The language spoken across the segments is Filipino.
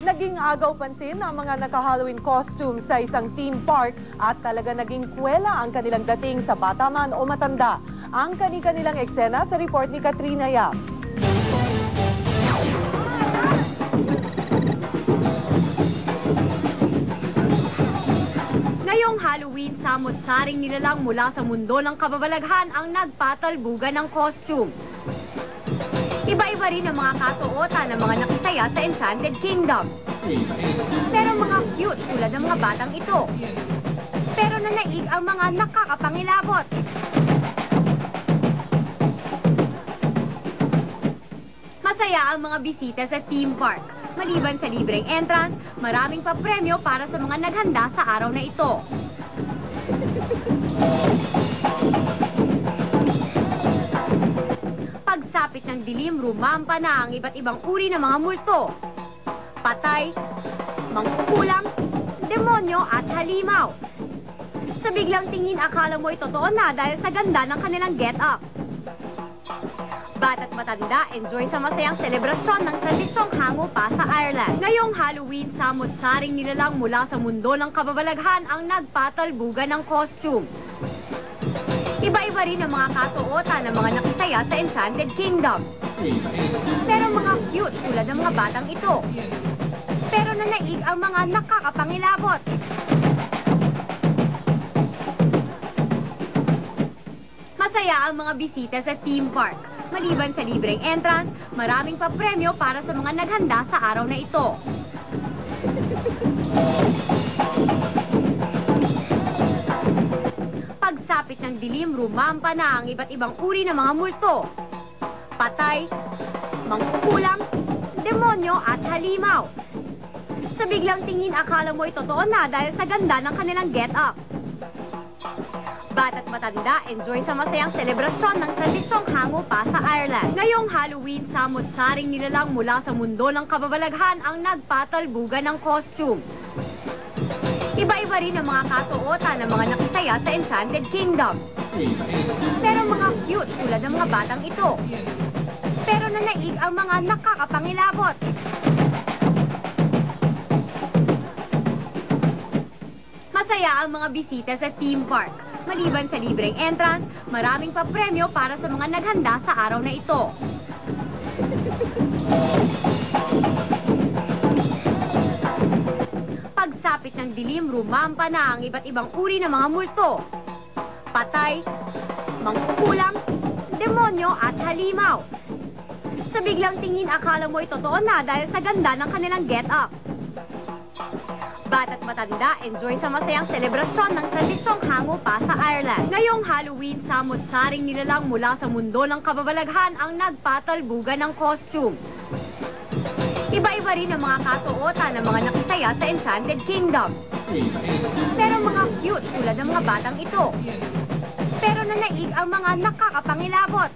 Naging agaw pansin ang mga naka-Halloween costume sa isang theme park at talaga naging kwela ang kanilang dating sa bata man o matanda. Ang kani-kanilang eksena sa report ni Katrina Yap. Ngayong Halloween, samot-saring nilalang mula sa mundo ng kababalaghan ang nagpatalbugan ng costume. Iba-iba rin ang mga kasuotan ng mga nakisaya sa Enchanted Kingdom. Pero mga cute tulad ng mga batang ito. Pero nanaig ang mga nakakapangilabot. Masaya ang mga bisita sa theme park. Maliban sa libreng entrance, maraming papremyo para sa mga naghanda sa araw na ito. Pagsapit ng dilim, rumampa na ang iba't ibang uri ng mga multo. Patay, mangkukulam, demonyo at halimaw. Sa biglang tingin, akala mo totoo na dahil sa ganda ng kanilang get-up. Bata't matanda, enjoy sa masayang selebrasyon ng tradisyong hango pa sa Ireland. Ngayong Halloween, samot-saring nilalang mula sa mundo ng kababalaghan ang nagpatalbugan ng costume. Iba-iba rin ang mga kasuotan ng mga nakisaya sa Enchanted Kingdom. Pero mga cute tulad ng mga batang ito. Pero nanaig ang mga nakakapangilabot. Masaya ang mga bisita sa theme park. Maliban sa libreng entrance, maraming papremyo para sa mga naghanda sa araw na ito. Pagsapit ng dilim, rumampa na ang iba't ibang uri ng mga multo. Patay, mangkukulam, demonyo at halimaw. Sa biglang tingin, akala mo totoo na dahil sa ganda ng kanilang get-up. Bata't matanda, enjoy sa masayang selebrasyon ng tradisyong hango pa sa Ireland. Ngayong Halloween, samot-saring nilalang mula sa mundo ng kababalaghan ang nagpatalbugan ng costume. Iba-iba rin ang mga kasuotan ng mga nakisaya sa Enchanted Kingdom. Pero mga cute tulad ng mga batang ito. Pero nanaig ang mga nakakapangilabot. Masaya ang mga bisita sa theme park. Maliban sa libreng entrance, maraming papremyo para sa mga naghanda sa araw na ito. Pagsapit ng dilim, rumampa na ang iba't ibang uri ng mga multo. Patay, mangkukulam, demonyo at halimaw. Sa biglang tingin, akala mo totoo na dahil sa ganda ng kanilang get-up. Bata't matanda, enjoy sa masayang selebrasyon ng tradisyong hango pa sa Ireland. Ngayong Halloween, samot-saring nilalang mula sa mundo ng kababalaghan ang nagpatalbugan ng costume. Iba-iba rin ang mga kasuotan ng mga nakisaya sa Enchanted Kingdom. Pero mga cute tulad ng mga batang ito. Pero nanaig ang mga nakakapangilabot.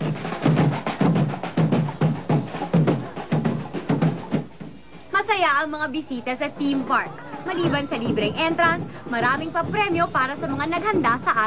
Masaya ang mga bisita sa theme park. Maliban sa libreng entrance, maraming papremyo para sa mga naghanda sa araw.